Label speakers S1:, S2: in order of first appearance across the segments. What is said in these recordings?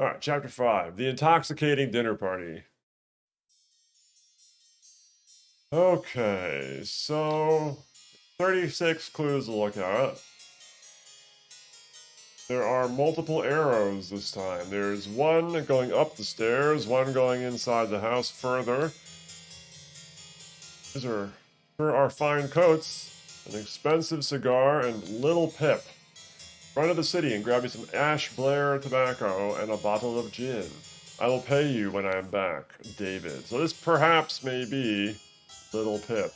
S1: Alright, chapter 5. The Intoxicating Dinner Party. Okay, so 36 clues to look at. There are multiple arrows this time. There's one going up the stairs, one going inside the house further. These are for our fine coats, an expensive cigar, and Little Pip. Run to the city and grab me some Ash Blair tobacco and a bottle of gin. I will pay you when I am back, David. So this perhaps may be Little Pip.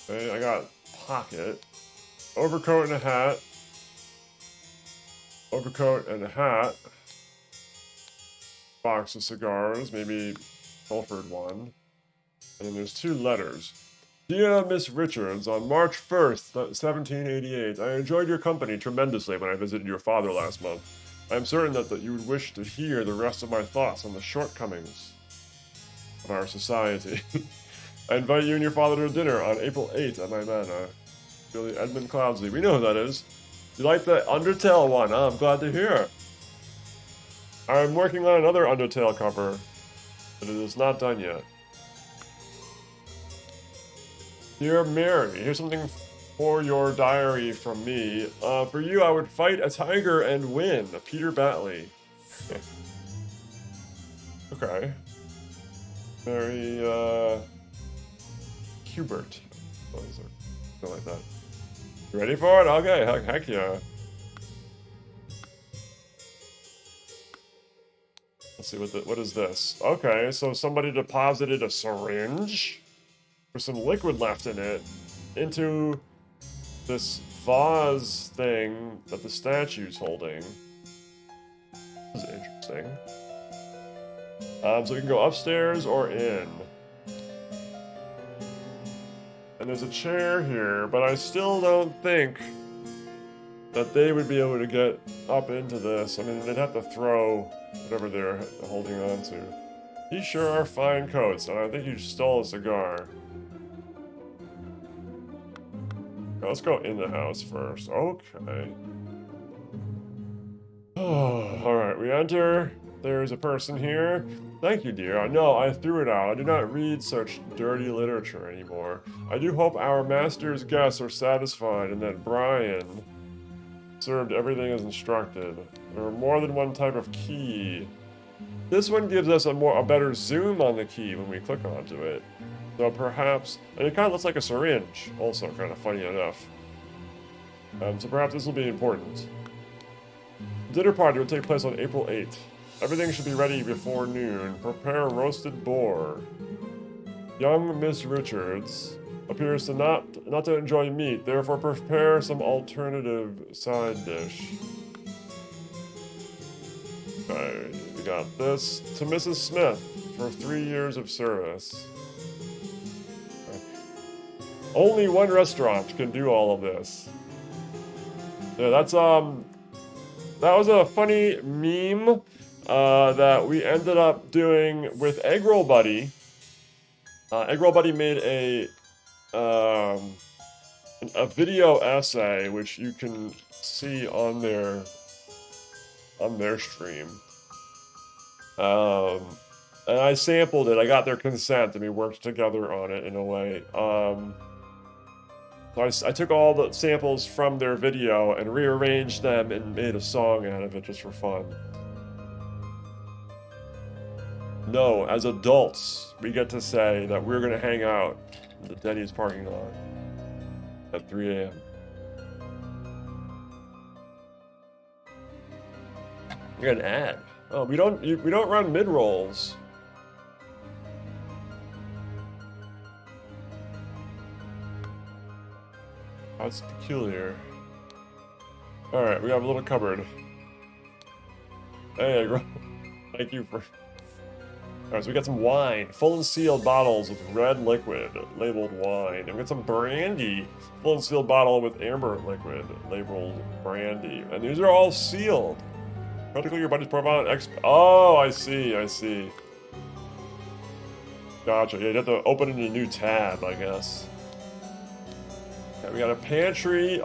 S1: Okay, I got pocket, overcoat and a hat, overcoat and a hat, box of cigars, maybe Fulford one, and then there's 2 letters. Dear Miss Richards, on March 1st, 1788, I enjoyed your company tremendously when I visited your father last month. I am certain that you would wish to hear the rest of my thoughts on the shortcomings of our society. I invite you and your father to dinner on April 8th at my manor. Billy Edmund Cloudsley. We know who that is. You like the Undertale one, huh? I'm glad to hear. I'm working on another Undertale cover, but it is not done yet. Dear Mary, here's something for your diary from me. For you, I would fight a tiger and win. Peter Batley. Okay. Very, Hubert. Something like that. You ready for it? Okay, heck yeah. Let's see, what is this? Okay, so somebody deposited a syringe with some liquid left in it into this vase thing that the statue's holding. This is interesting. So we can go upstairs or in. And there's a chair here, but I still don't think that they would be able to get up into this. I mean, they'd have to throw whatever they're holding on to. These sure are fine coats, and I think you stole a cigar. Okay, let's go in the house first. Okay. Oh, alright, we enter. There's a person here. Thank you, dear. No, I threw it out. I do not read such dirty literature anymore. I do hope our master's guests are satisfied and that Brian served everything as instructed. There are more than one type of key. This one gives us a better zoom on the key when we click onto it. So perhaps, and it kind of looks like a syringe, also kind of funny enough. So perhaps this will be important. The dinner party will take place on April 8th. Everything should be ready before noon. Prepare roasted boar. Young Miss Richards appears to not to enjoy meat, therefore prepare some alternative side dish. Okay, we got this. To Mrs. Smith for 3 years of service. Okay. Only one restaurant can do all of this. Yeah, that was a funny meme that we ended up doing with Egg Roll Buddy. Egg Roll Buddy made a video essay which you can see on their stream. And I sampled it. I got their consent, and we worked together on it in a way. So I took all the samples from their video and rearranged them and made a song out of it just for fun. No, as adults, we get to say that we're gonna hang out in the Denny's parking lot at 3 a.m. You got an ad. Oh, we don't run mid rolls. That's peculiar. Alright, we have a little cupboard. Hey, thank you for... Alright, so we got some wine. Full and sealed bottles with red liquid, labeled wine. And we got some brandy. Full and sealed bottle with amber liquid, labeled brandy. And these are all sealed. Practically your buddy's profile and Oh, I see. Gotcha. Yeah, you have to open it in a new tab, I guess. Okay, we got a pantry, 3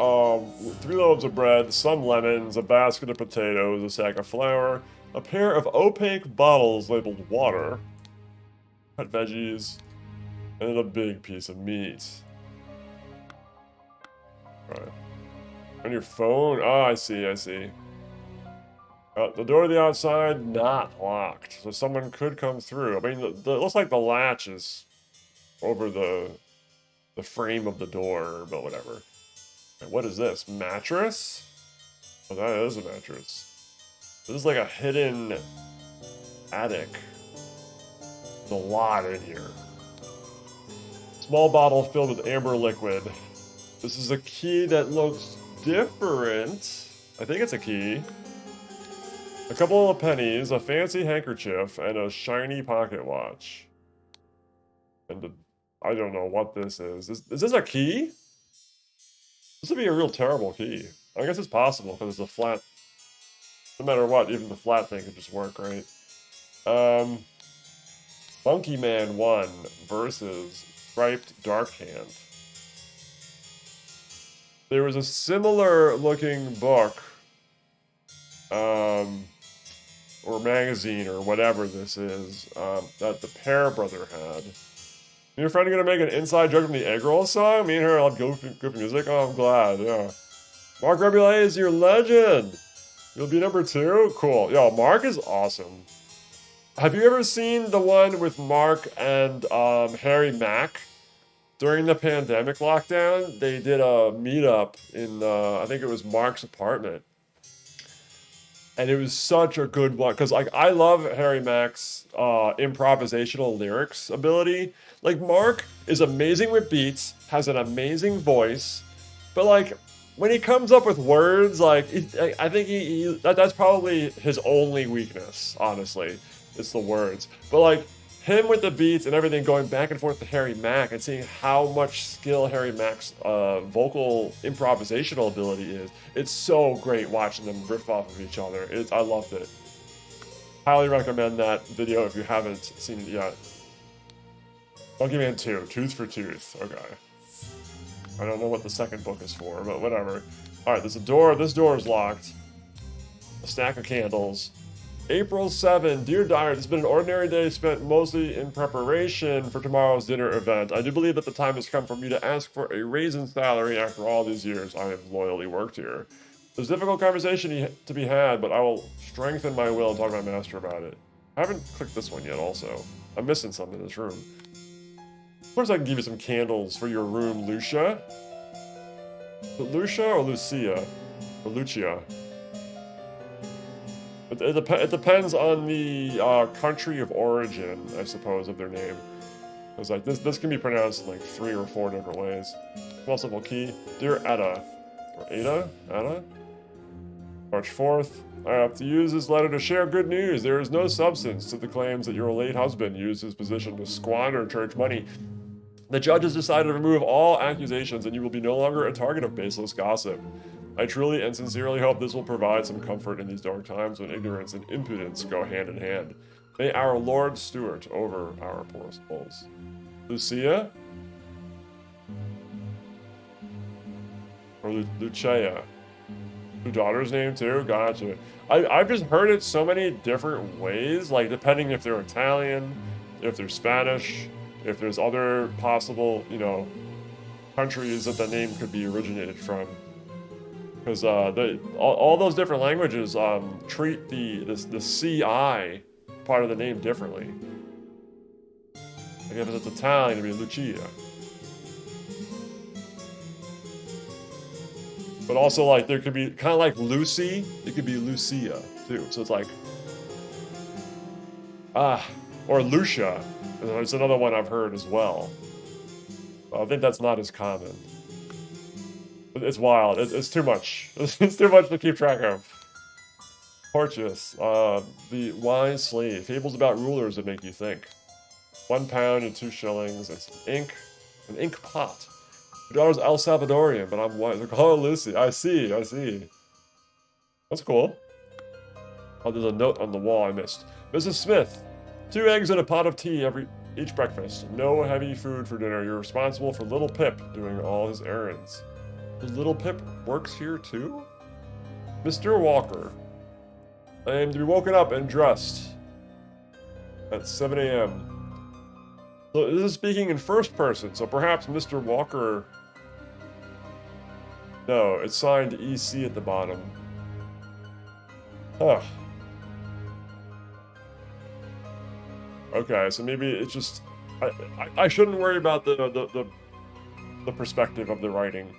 S1: loaves of bread, some lemons, a basket of potatoes, a sack of flour, a pair of opaque bottles labeled water, cut veggies, and a big piece of meat. Alright. On your phone? Oh, I see, I see. The door to the outside, not locked. So someone could come through. I mean, it looks like the latch is over the frame of the door, but whatever. And what is this? Mattress? Oh, that is a mattress. This is like a hidden attic. There's a lot in here. Small bottle filled with amber liquid. This is a key that looks different. I think it's a key. A couple of pennies, a fancy handkerchief, and a shiny pocket watch. And I don't know what this is. Is this a key? This would be a real terrible key. I guess it's possible because it's a flat. No matter what, even the flat thing could just work, right? Funky Man 1 versus Striped Dark Hand. There was a similar looking book, or magazine, or whatever this is, that the Pear Brother had. Your friend gonna make an inside joke from the Egg Roll song? Me and her love goofy music? Oh, I'm glad, yeah. Mark Rebulé is your legend! You'll be number 2? Cool. Yo, Mark is awesome. Have you ever seen the one with Mark and Harry Mack? During the pandemic lockdown, they did a meetup in, I think it was Mark's apartment. And it was such a good one, because like I love Harry Mack's improvisational lyrics ability. Like Mark is amazing with beats, has an amazing voice, but like when he comes up with words, like I think that's probably his only weakness. Honestly, it's the words. But like him with the beats and everything, going back and forth to Harry Mack and seeing how much skill Harry Mack's vocal improvisational ability is. It's so great watching them riff off of each other. I loved it. Highly recommend that video if you haven't seen it yet. Monkey Man 2, Tooth for Tooth. Okay. I don't know what the second book is for, but whatever. Alright, there's a door. This door is locked. A stack of candles. April 7, Dear Diary, this has been an ordinary day spent mostly in preparation for tomorrow's dinner event. I do believe that the time has come for me to ask for a raise in salary after all these years I have loyally worked here. There's a difficult conversation to be had, but I will strengthen my will and talk to my master about it. I haven't clicked this one yet also. I'm missing something in this room. Of course I can give you some candles for your room, Lucia. Is it Lucia or Lucia? Or Lucia? It depends on the country of origin, I suppose, of their name. Because like this can be pronounced in like 3 or 4 different ways. Small simple key. Dear Etta. Or Ada? Ada? March 4th. I have to use this letter to share good news. There is no substance to the claims that your late husband used his position to squander church money. The judge has decided to remove all accusations and you will be no longer a target of baseless gossip. I truly and sincerely hope this will provide some comfort in these dark times when ignorance and impudence go hand in hand. May our Lord steward over our poor souls. Lucia? Or Lucia? Your daughter's name too? Gotcha. I've just heard it so many different ways, like depending if they're Italian, if they're Spanish, if there's other possible, you know, countries that the name could be originated from. Because all those different languages treat the CI part of the name differently. Like if it's Italian, it'd be Lucia. But also, like, there could be kind of like Lucy, it could be Lucia too. So it's like, or Lucia. It's another one I've heard as well. I think that's not as common. It's wild. It's too much. It's too much to keep track of. Porteous. The Wise Slave. Fables about rulers that make you think. £1 and 2 shillings. And some ink. An ink pot. Your daughter's El Salvadorian, but I'm white. They're calling Lucy. I see. That's cool. Oh, there's a note on the wall I missed. Mrs. Smith. 2 eggs and a pot of tea each breakfast. No heavy food for dinner. You're responsible for Little Pip doing all his errands. Little Pip works here too? Mr. Walker. I am to be woken up and dressed at 7 a.m. So this is speaking in first person, so perhaps Mr. Walker... No, it's signed EC at the bottom. Huh. Okay, so maybe it's just... I shouldn't worry about the perspective of the writing.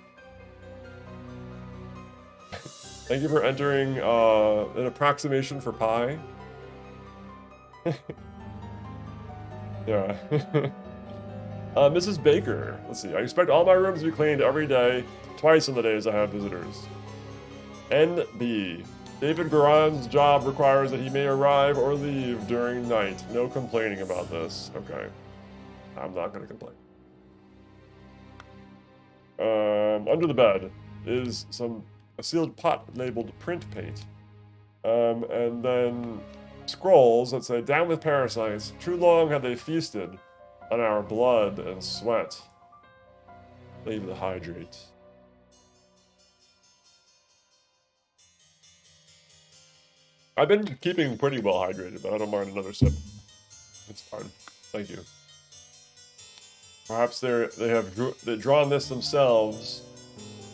S1: Thank you for entering an approximation for pi. Yeah. Mrs. Baker. Let's see. I expect all my rooms to be cleaned every day, twice on the days I have visitors. NB. David Garon's job requires that he may arrive or leave during night. No complaining about this. Okay. I'm not going to complain. Under the bed is a sealed pot labeled print paint. And then scrolls that say, "Down with parasites. Too long have they feasted on our blood and sweat. Leave the hydrate." I've been keeping pretty well hydrated, but I don't mind another sip. It's fine. Thank you. Perhaps they've drawn this themselves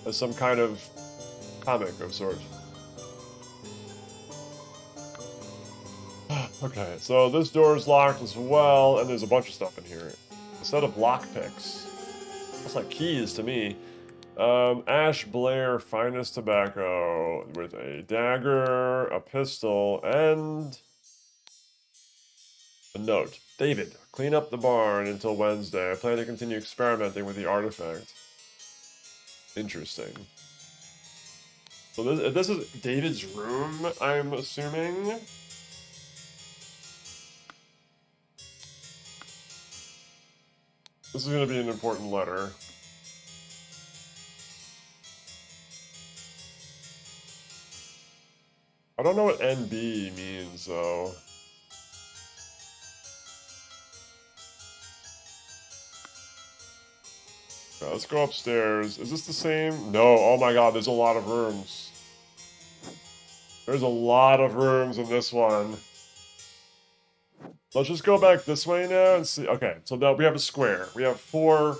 S1: as some kind of comic of sorts. Okay, so this door is locked as well, and there's a bunch of stuff in here. A set of lockpicks. Looks like keys to me. Ash Blair finest tobacco with a dagger, a pistol, and a note. David, clean up the barn until Wednesday. I plan to continue experimenting with the artifact. Interesting. So this is David's room, I'm assuming. This is going to be an important letter. I don't know what NB means, though. Now, let's go upstairs. Is this the same? No. Oh my god, there's a lot of rooms. There's a lot of rooms in this one. Let's just go back this way now and see. Okay, so now we have a square. We have four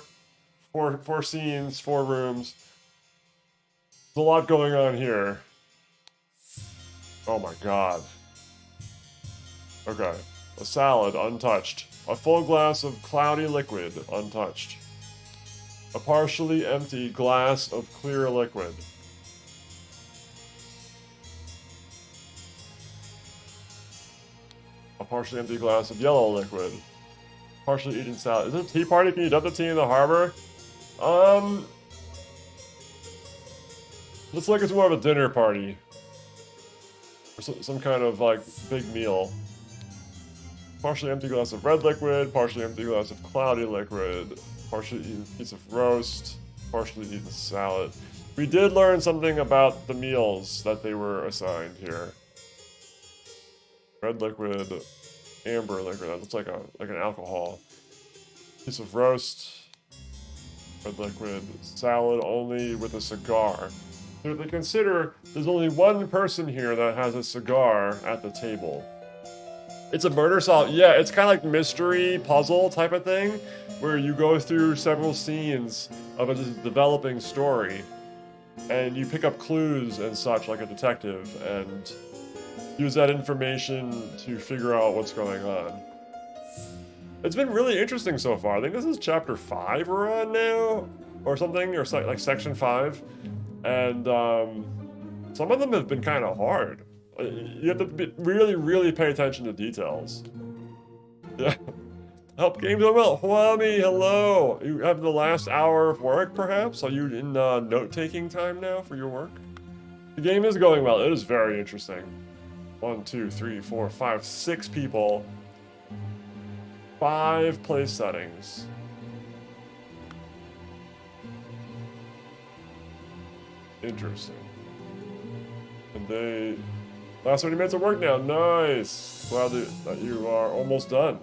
S1: scenes, 4 rooms. There's a lot going on here. Oh my god. Okay. A salad, untouched. A full glass of cloudy liquid, untouched. A partially empty glass of clear liquid. A partially empty glass of yellow liquid. Partially eaten salad. Is it a tea party? Can you dump the tea in the harbor? Looks like it's more of a dinner party. Or some kind of, like, big meal. Partially empty glass of red liquid. Partially empty glass of cloudy liquid. Partially eaten piece of roast. Partially eaten salad. We did learn something about the meals that they were assigned here. Red liquid, amber liquid. That looks like an alcohol. Piece of roast. Red liquid. Salad only with a cigar. So if they consider there's only one person here that has a cigar at the table. It's a murder solve. Yeah, it's kind of like mystery puzzle type of thing, where you go through several scenes of a developing story, and you pick up clues and such like a detective, and use that information to figure out what's going on. It's been really interesting so far. I think this is chapter 5 we're on now, or something, or like section 5. And some of them have been kind of hard. You have to really, really pay attention to details. Yeah. Help game going well. Huami, hello. You have the last hour of work, perhaps? Are you in note-taking time now for your work? The game is going well. It is very interesting. 1, 2, 3, 4, 5, 6 people. 5 place settings. Interesting. And they... Last 30 minutes of work now. Nice. Glad that you are almost done.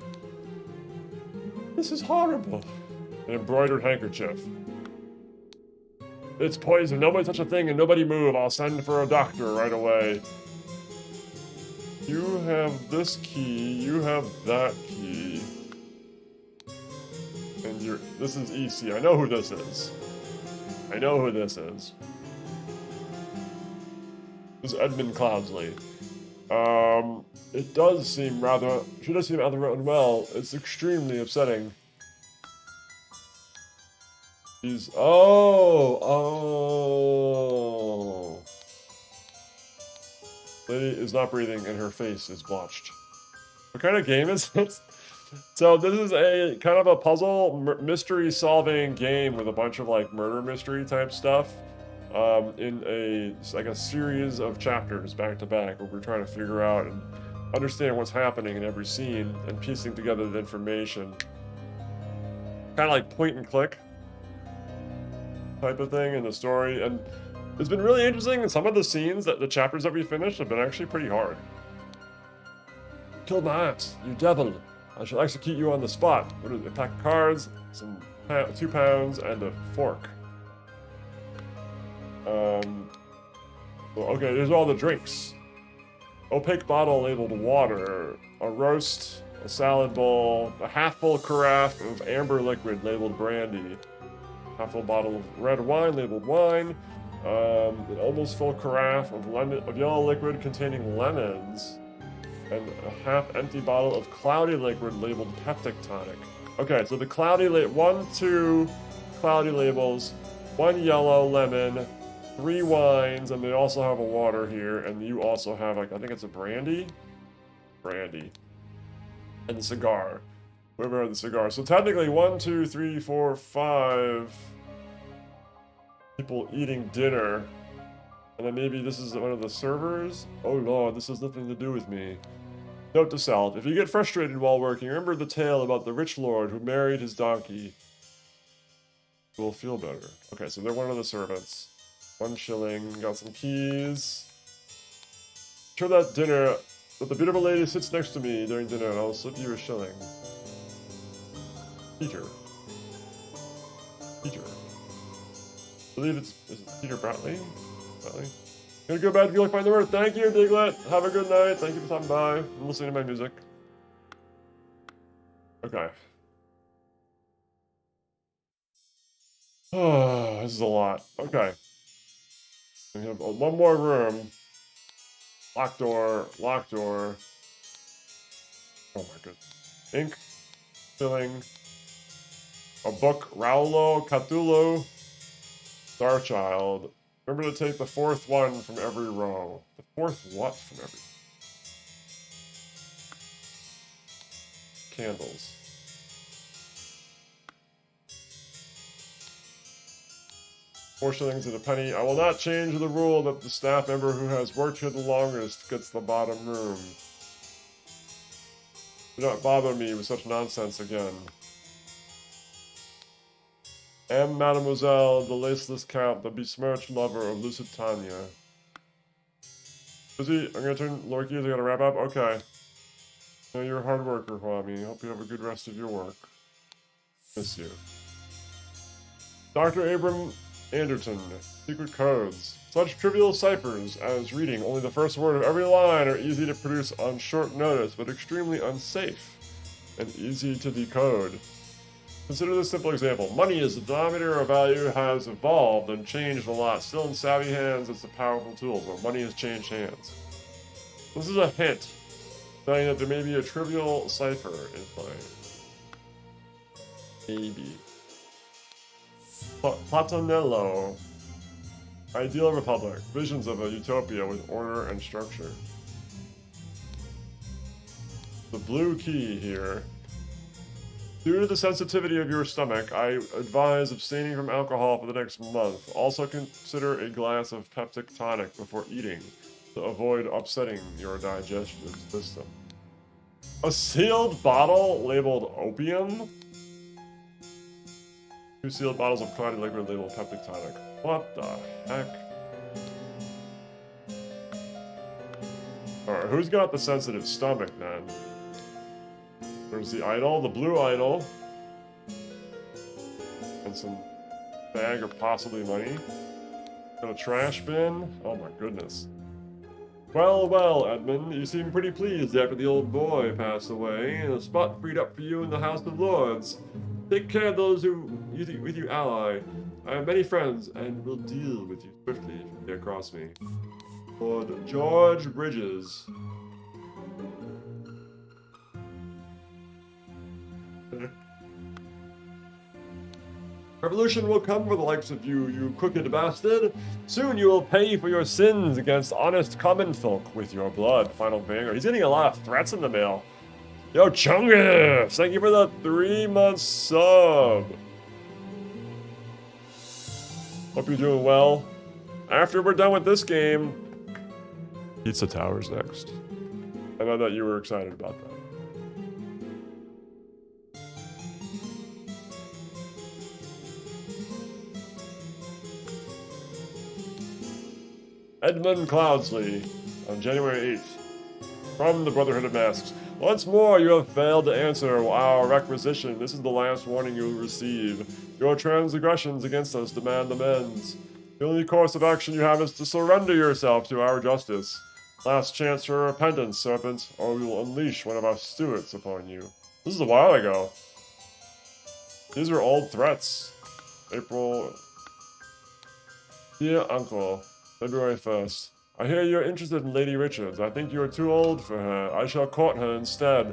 S1: this is horrible. An embroidered handkerchief. It's poison. Nobody touch a thing and nobody move. I'll send for a doctor right away. You have this key. You have that key. And this is EC. I know who this is. I know who this is. This is Edmund Cloudsley. It does seem rather... She does seem rather unwell. It's extremely upsetting. She's... Oh! Lady is not breathing and her face is blotched. What kind of game is this? So this is a kind of a puzzle mystery solving game with a bunch of like murder mystery type stuff. In a series of chapters back to back where we're trying to figure out and understand what's happening in every scene and piecing together the information. Kind of like point and click type of thing in the story, and it's been really interesting. And some of the scenes the chapters that we finished have been actually pretty hard. Killed my ass, you devil! I shall execute you on the spot. What is it? A pack of cards, some 2 pounds, and a fork. Well, okay, there's all the drinks. Opaque bottle labeled water, a roast, a salad bowl, a half-full carafe of amber liquid labeled brandy, half-full bottle of red wine labeled wine, an almost full carafe of yellow liquid containing lemons, and a half-empty bottle of cloudy liquid labeled peptic tonic. Okay, so the cloudy 2 cloudy labels, 1 yellow lemon, 3 wines, and they also have a water here, and you also have, like, I think it's a brandy? Brandy. And the cigar. Whoever had the cigar. So technically 1, 2, 3, 4, 5 people eating dinner. And then maybe this is one of the servers? Oh lord, this has nothing to do with me. Note to self, if you get frustrated while working, remember the tale about the rich lord who married his donkey. You will feel better. Okay, so they're one of the servants. 1 shilling, got some keys. Sure that dinner, that the beautiful lady sits next to me during dinner and I'll slip you a shilling. Peter. I believe is it Peter Bratley? Gonna go back if you like find the word. Thank you, Diglett. Have a good night. Thank you for stopping by and listening to my music. Okay. Oh, this is a lot. Okay. We have 1 more room. Locked door. Locked door. Oh my goodness. Ink. Filling. A book. Raulo. Cthulhu. Starchild. Remember to take the 4th one from every row. The 4th what from every... Candles. $4 shillings and a penny. I will not change the rule that the staff member who has worked here the longest gets the bottom room. Do not bother me with such nonsense again. Am Mademoiselle, the laceless count, the besmirched lover of Lusitania. Busy, I'm gonna turn lower keys, I gotta wrap up. Okay. I know you're a hard worker, Kwame. Hope you have a good rest of your work. Miss you. Dr. Abram Anderton. Secret codes. Such trivial ciphers as reading only the first word of every line are easy to produce on short notice, but extremely unsafe and easy to decode. Consider this simple example. Money as the denominator of value has evolved and changed a lot. Still in savvy hands, it's a powerful tool, but money has changed hands. This is a hint, saying that there may be a trivial cipher in play. Maybe. Platonello. Ideal Republic. Visions of a utopia with order and structure. The blue key here. Due to the sensitivity of your stomach, I advise abstaining from alcohol for the next month. Also consider a glass of peptic tonic before eating to avoid upsetting your digestive system. A sealed bottle labeled opium? 2 sealed bottles of cloudy liquid labeled peptic tonic. What the heck? Alright, who's got the sensitive stomach then? There's the idol, the blue idol. and some bag of possibly money. Got a trash bin. Oh my goodness. Well, well, Edmund, you seem pretty pleased after the old boy passed away, and a spot freed up for you in the House of Lords. Take care of those with you ally. I have many friends, and will deal with you swiftly if you dare cross me. Lord George Bridges. Revolution will come for the likes of you, you crooked bastard. Soon you will pay for your sins against honest common folk with your blood. Final banger. He's getting a lot of threats in the mail. Yo, Chungus! Thank you for the 3-month sub. Hope you're doing well. After we're done with this game, Pizza Tower's next. I know that you were excited about that. Edmund Cloudsley, on January 8th, from the Brotherhood of Masks. Once more, you have failed to answer our requisition. This is the last warning you will receive. Your transgressions against us demand amends. The only course of action you have is to surrender yourself to our justice. Last chance for repentance, serpent, or we will unleash one of our stewards upon you. This is a while ago. These are old threats. April... Dear Uncle, February 1st. I hear you're interested in Lady Richards. I think you are too old for her. I shall court her instead.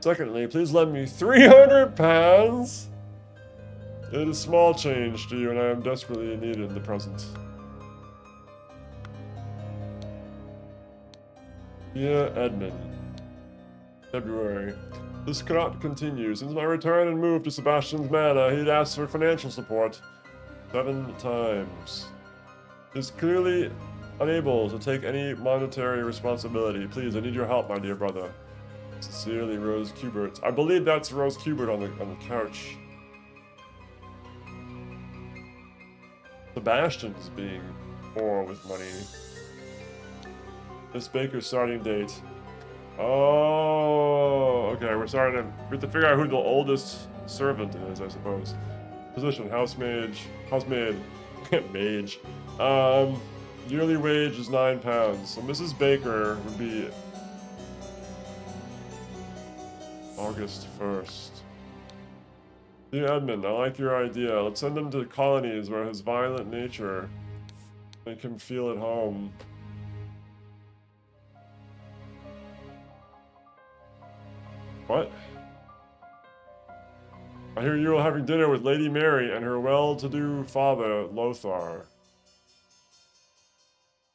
S1: Secondly, please lend me 300 pounds. It is small change to you, and I am desperately needed in the present. Dear Edmund, February. This cannot continue. Since my return and move to Sebastian's Manor, he'd asked for financial support 7 times. He's clearly unable to take any monetary responsibility. Please, I need your help, my dear brother. Sincerely, Rose Kubert. I believe that's Rose Kubert on the couch. Sebastian's being poor with money. Miss Baker's starting date. Oh, okay. We have to figure out who the oldest servant is, I suppose. Position: housemaid, mage. Yearly wage is £9. So Mrs. Baker would be August 1st. Dear Edmund, I like your idea. Let's send him to colonies where his violent nature make him feel at home. What? I hear you are having dinner with Lady Mary and her well-to-do father, Lothar.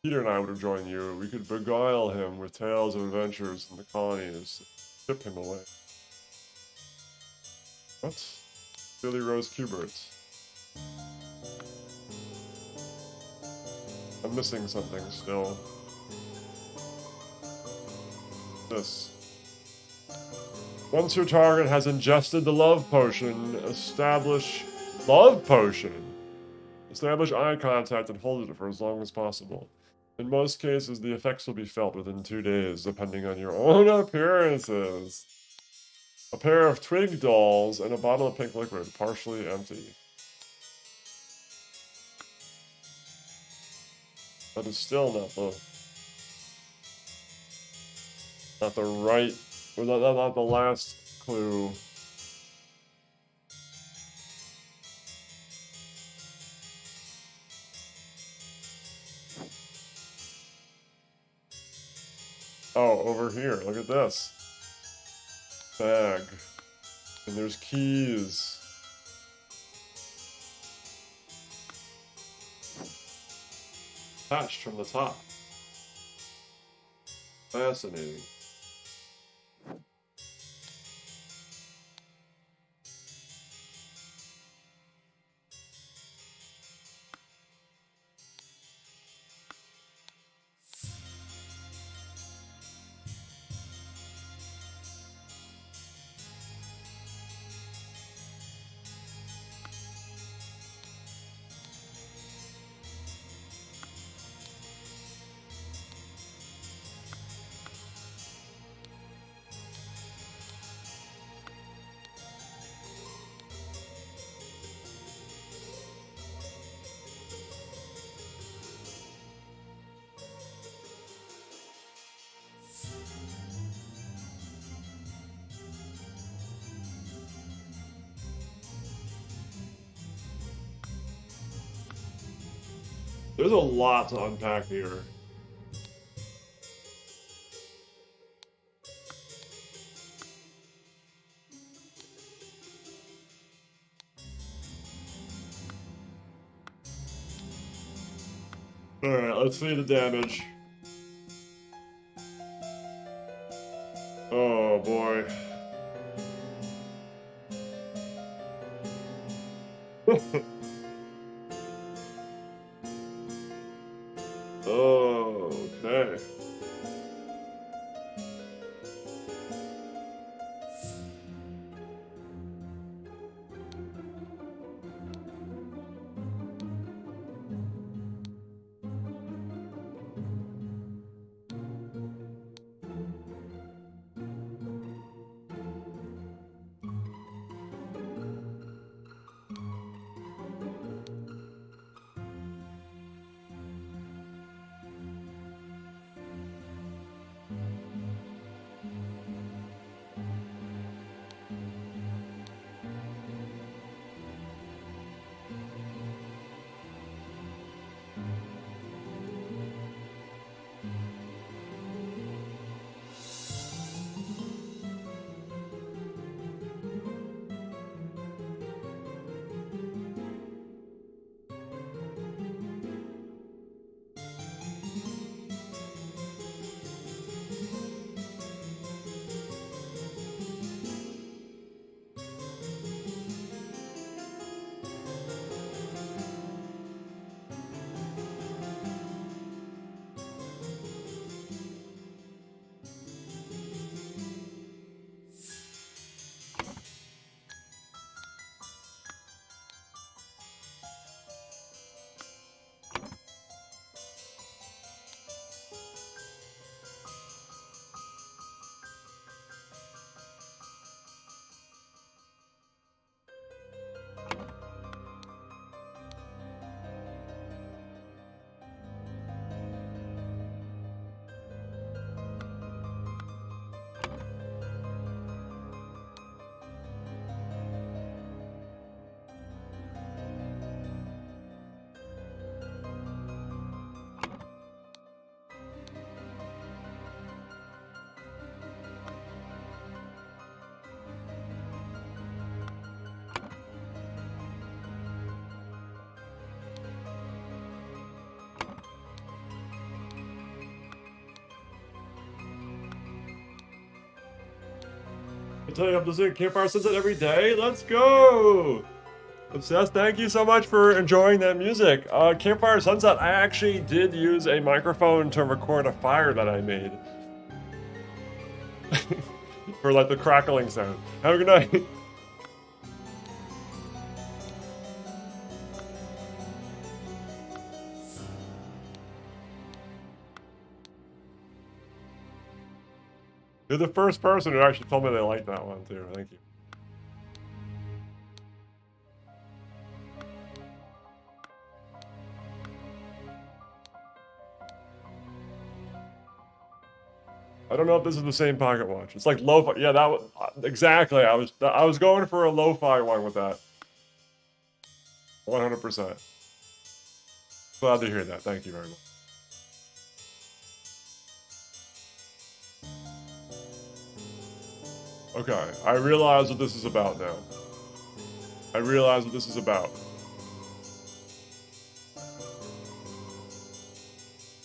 S1: Peter and I would have joined you. We could beguile him with tales of adventures in the colonies. Ship him away. What? Billy Rose Kubert. I'm missing something still. This. Once your target has ingested the love potion, establish eye contact and hold it for as long as possible. In most cases, the effects will be felt within 2 days, depending on your own appearances. A pair of twig dolls and a bottle of pink liquid, partially empty. That is still not the right, or not the last clue. Oh, over here, look at this. Bag. And there's keys. Attached from the top. Fascinating. There's a lot to unpack here. Alright, let's see the damage. Oh boy. Okay. I tell you, I'm listening to Campfire Sunset every day. Let's go! Obsessed, thank you so much for enjoying that music. Campfire Sunset, I actually did use a microphone to record a fire that I made. For like the crackling sound. Have a good night. You're the first person who actually told me they liked that one too. Thank you. I don't know if this is the same pocket watch. It's like lo-fi. Yeah, that was exactly. I was going for a lo-fi one with that. 100%. Glad to hear that. Thank you very much. Okay, I realize what this is about now. I realize what this is about.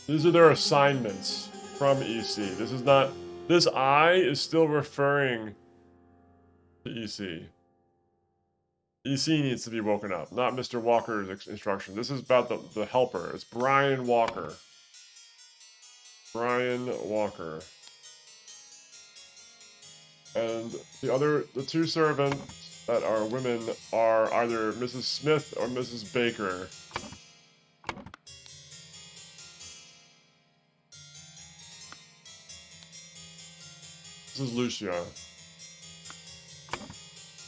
S1: These are their assignments from EC. This is not... This I is still referring to EC. EC needs to be woken up, not Mr. Walker's instruction. This is about the helper. It's Brian Walker. Brian Walker. And the two servants that are women are either Mrs. Smith or Mrs. Baker. This is Lucia.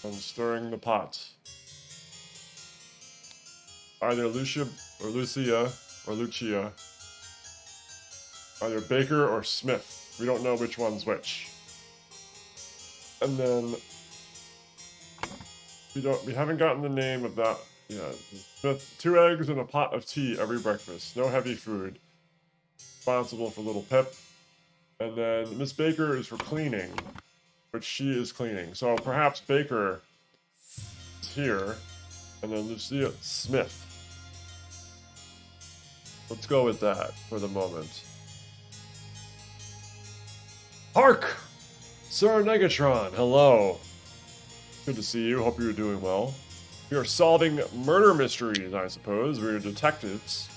S1: I'm stirring the pot. Either Lucia or Lucia or Lucia. Either Baker or Smith. We don't know which one's which. And then we haven't gotten the name of that Yeah, 2 eggs and a pot of tea every breakfast. No heavy food. Responsible for little Pip. And then Miss Baker is for cleaning, which she is cleaning. So perhaps Baker is here, and then Lucia Smith. Let's go with that for the moment. Hark! Sir Negatron, hello. Good to see you. Hope you're doing well. We are solving murder mysteries, I suppose. We're detectives.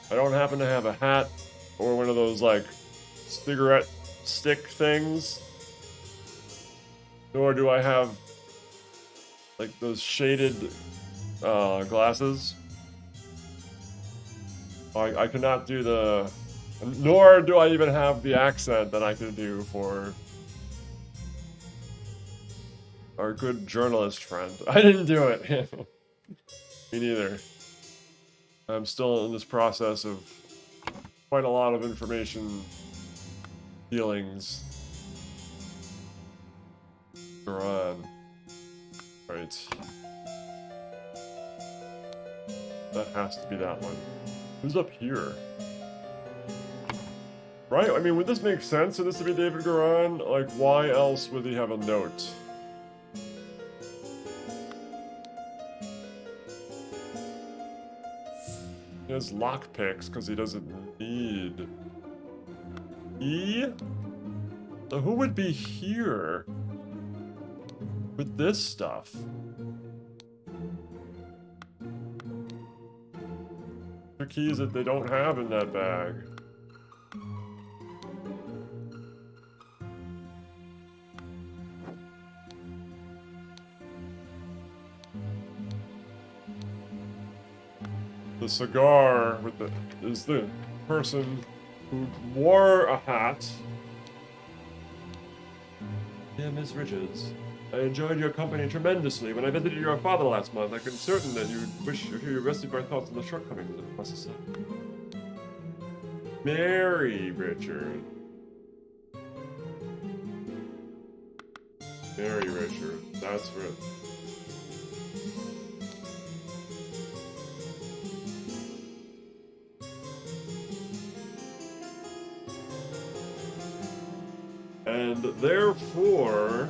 S1: I don't happen to have a hat or one of those, like, cigarette stick things. Nor do I have, like, those shaded glasses. I cannot do the... Nor do I even have the accent that I can do for our good journalist friend. I didn't do it. Me neither. I'm still in this process of quite a lot of information dealings. We're on. Right. That has to be that one. Who's up here? Right? I mean, would this make sense for this to be David Garan? Like, why else would he have a note? He has lockpicks because he doesn't need... E? So who would be here with this stuff? The keys that they don't have in that bag. The cigar with the is the person who wore a hat. Yeah, Miss Richards. I enjoyed your company tremendously. When I visited your father last month, I could certain that you'd wish to hear your rest of my thoughts on the shortcomings of the process. Mary Richard. Mary Richard. That's right. And therefore...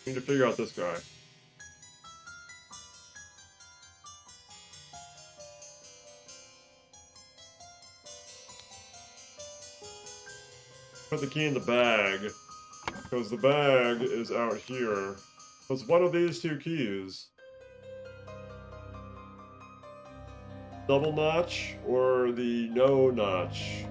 S1: need to figure out this guy. Put the key in the bag, because the bag is out here. It's one of these two keys. Double notch or the no notch?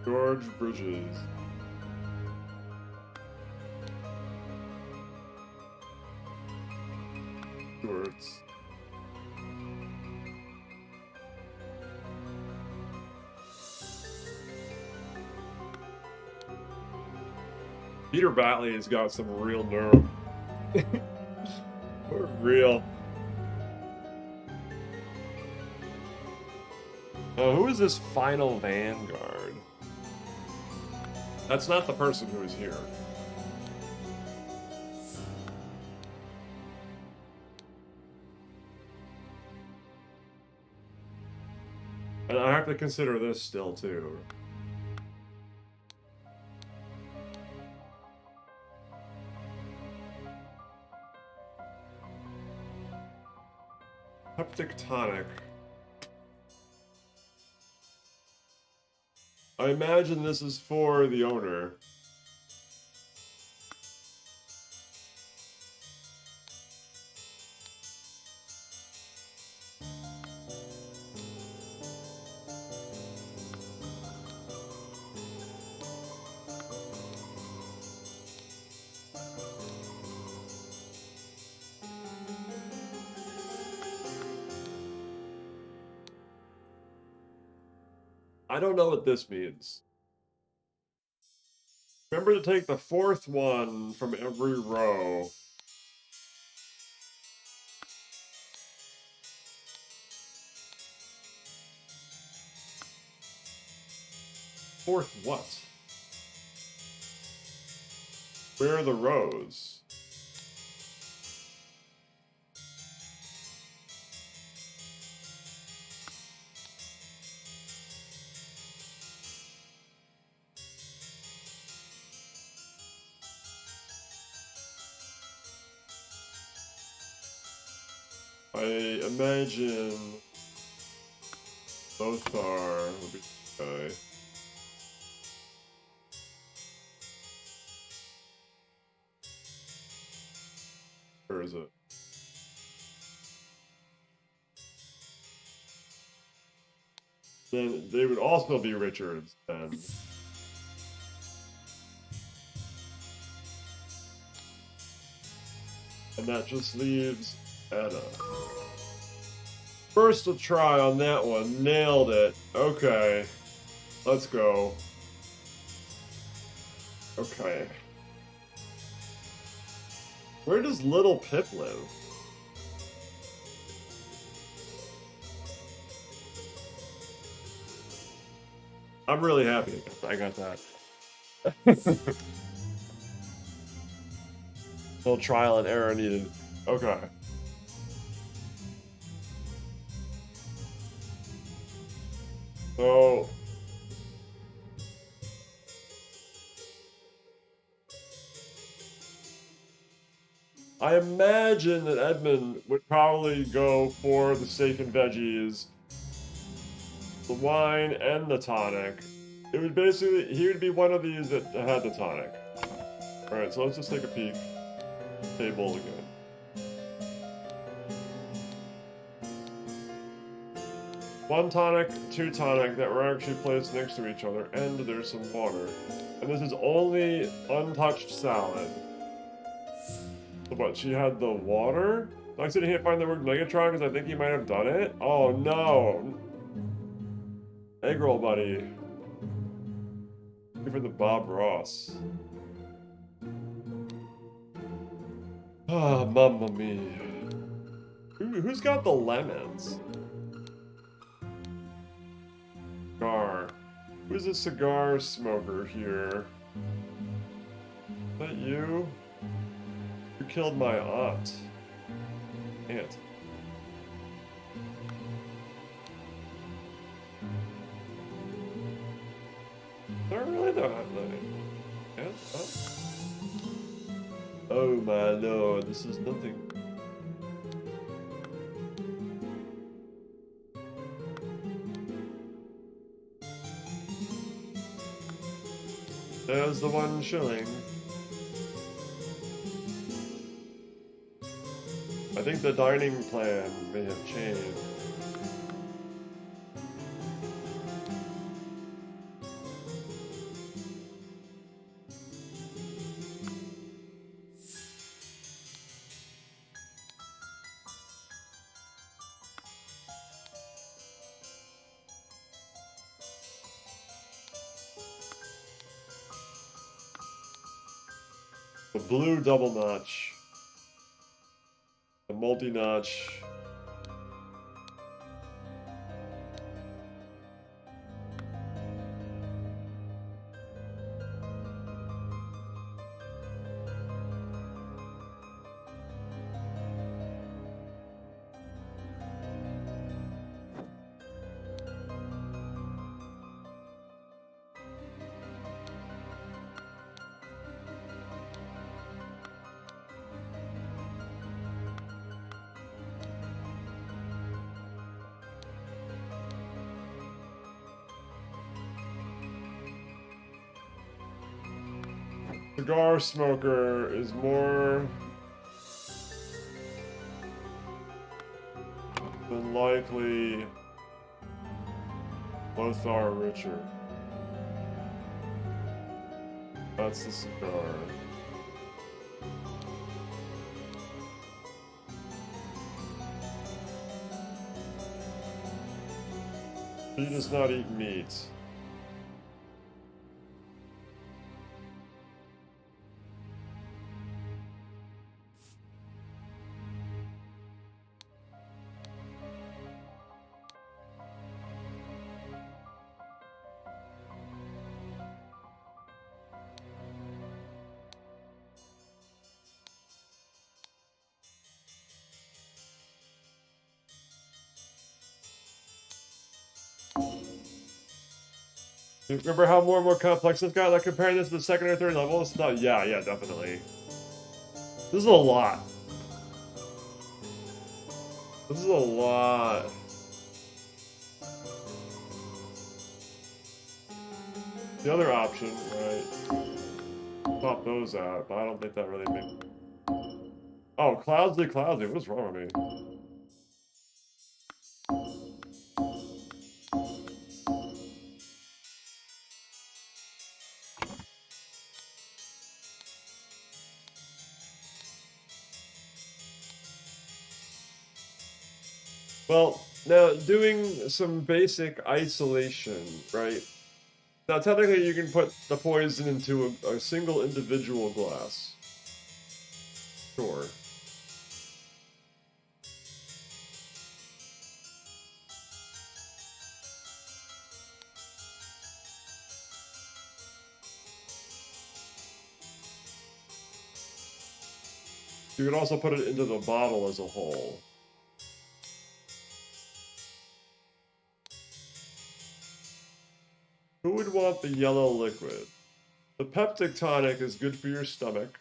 S1: George Bridges. Stewart's. Peter Batley has got some real nerve. Real. Who is this final vanguard? That's not the person who is here. And I have to consider this still, too. Heptic tonic. I imagine this is for the owner. I don't know what this means. Remember to take the fourth one from every row. Fourth what? Where are the rows? I imagine both are would be okay. Where is it? Then they would also be Richards then. And that just leaves Anna. First try on that one. Nailed it. Okay. Let's go. Okay. Where does little Pip live? I'm really happy I got that. Little trial and error needed. Okay. So I imagine that Edmund would probably go for the steak and veggies, the wine, and the tonic. It would basically, he would be one of these that had the tonic. Alright, so let's just take a peek. Table again. One tonic, two tonic that were actually placed next to each other, and there's some water. And this is only untouched salad. So what, she had the water? I said he can't find the word Megatron because I think he might have done it? Oh no! Egg roll, buddy. Give her the Bob Ross. Ah, mamma mia. Who's got the lemons? Cigar. Who's a cigar smoker here? Is that you? You killed my aunt. Is that really the aunt? Oh my lord, this is nothing. There's the 1 shilling. I think the dining plan may have changed. The blue double notch. The multi-notch. Cigar smoker is more than likely Lothar Richard. That's the cigar. He does not eat meat. Remember how more and more complex this got? Like comparing this to the second or third level? It's not. Yeah, definitely. This is a lot. This is a lot. The other option, right? Pop those out, but I don't think that really makes. Oh, Cloudsley, what's wrong with me? Well, now doing some basic isolation, right? Now, technically, you can put the poison into a single individual glass. Sure. You could also put it into the bottle as a whole. Who would want the yellow liquid? The peptic tonic is good for your stomach.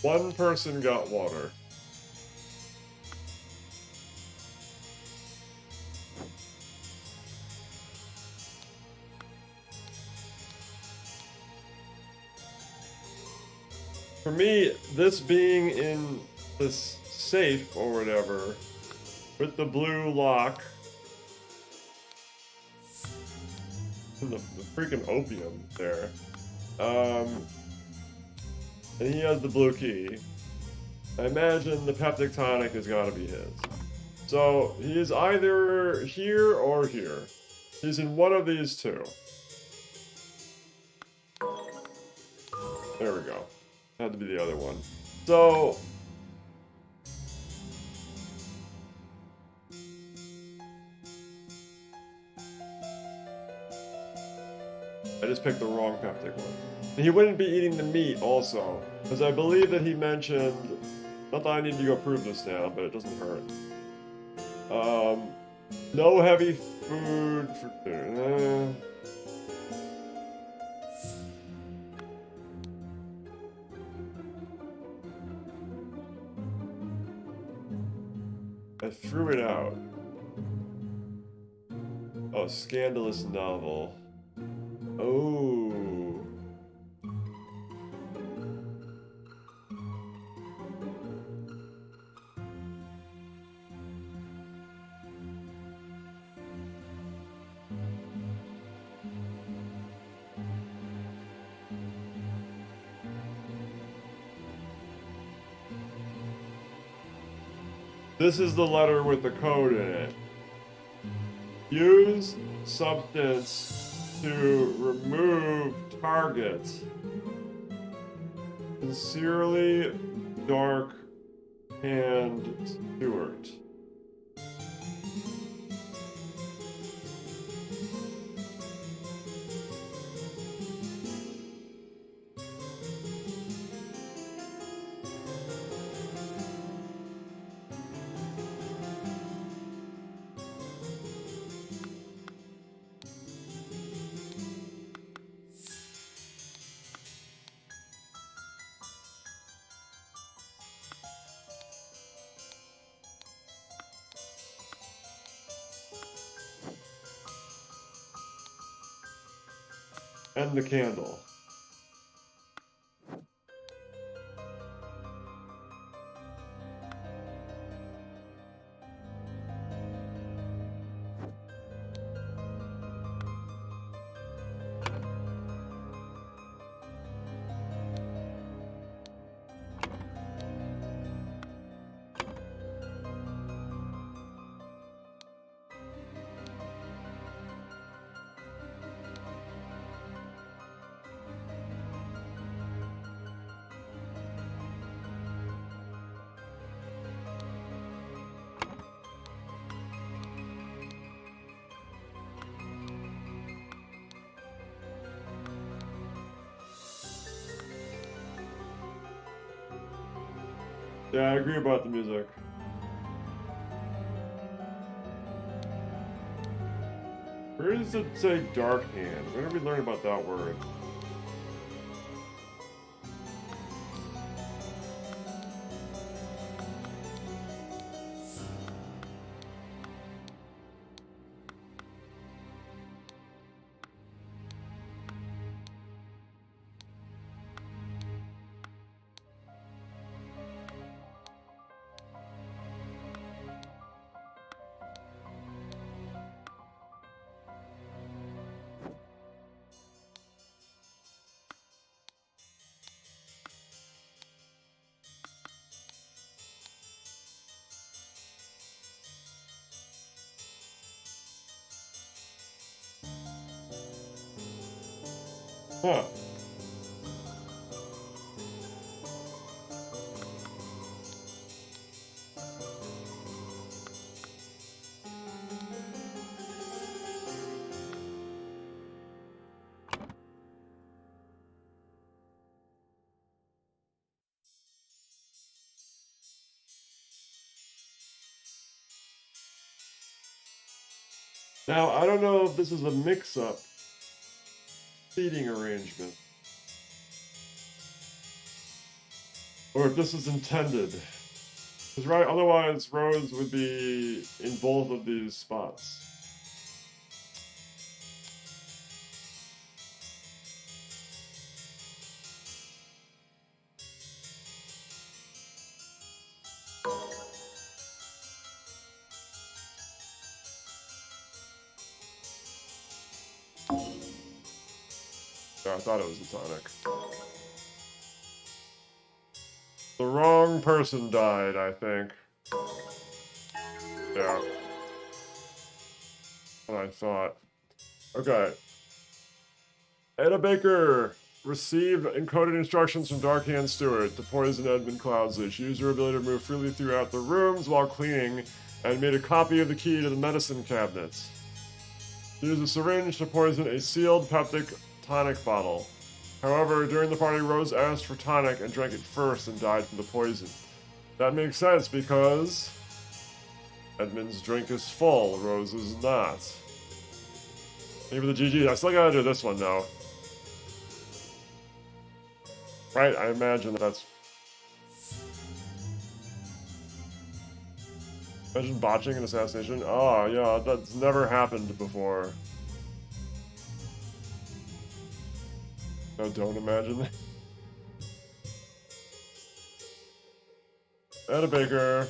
S1: One person got water. For me, this being in this safe or whatever, with the blue lock, and the freaking opium there, and he has the blue key, I imagine the peptic tonic has got to be his. So he is either here or here. He's in one of these two. There we go. Had to be the other one. So I just picked the wrong peptic one. He wouldn't be eating the meat also, because I believe that he mentioned, not that I need to go prove this now, but it doesn't hurt. No heavy food for... I threw it out. Oh, scandalous novel. Oh. This is the letter with the code in it. Use substance to remove target. Sincerely, Dark Hand Stewart. And the candle. Yeah, I agree about the music. Where does it say dark hand? Where did we learn about that word? Huh. Now, I don't know if this is a mix-up seating arrangement, or if this is intended. Because right, otherwise Rose would be in both of these spots. Yeah, I thought it was a tonic. The wrong person died, I think. Yeah. What I thought. Okay. Ada Baker received encoded instructions from Darkhand Stewart to poison Edmund Cloudsley. She used her ability to move freely throughout the rooms while cleaning and made a copy of the key to the medicine cabinets. She used a syringe to poison a sealed peptic tonic bottle. However, during the party, Rose asked for tonic and drank it first and died from the poison. That makes sense because Edmund's drink is full, Rose's not. Thank you for the GG. I still gotta do this one though. Right, I imagine that's... Imagine botching an assassination? Oh, yeah, that's never happened before. No, don't imagine. Ada Baker.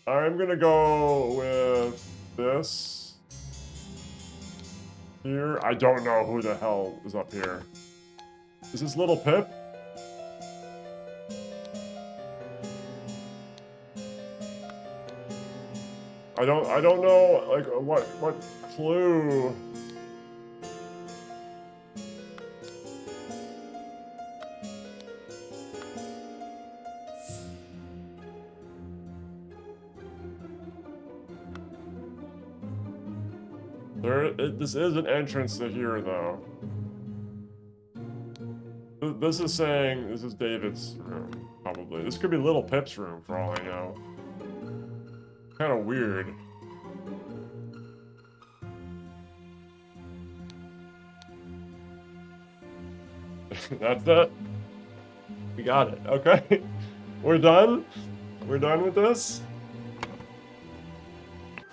S1: I'm gonna go with this. Here. I don't know who the hell is up here. Is this Little Pip? I don't know, like, what clue. This is an entrance to here, though. This is saying this is David's room, probably. This could be Little Pip's room, for all I know. Kind of weird. That's it. We got it. Okay. We're done? We're done with this?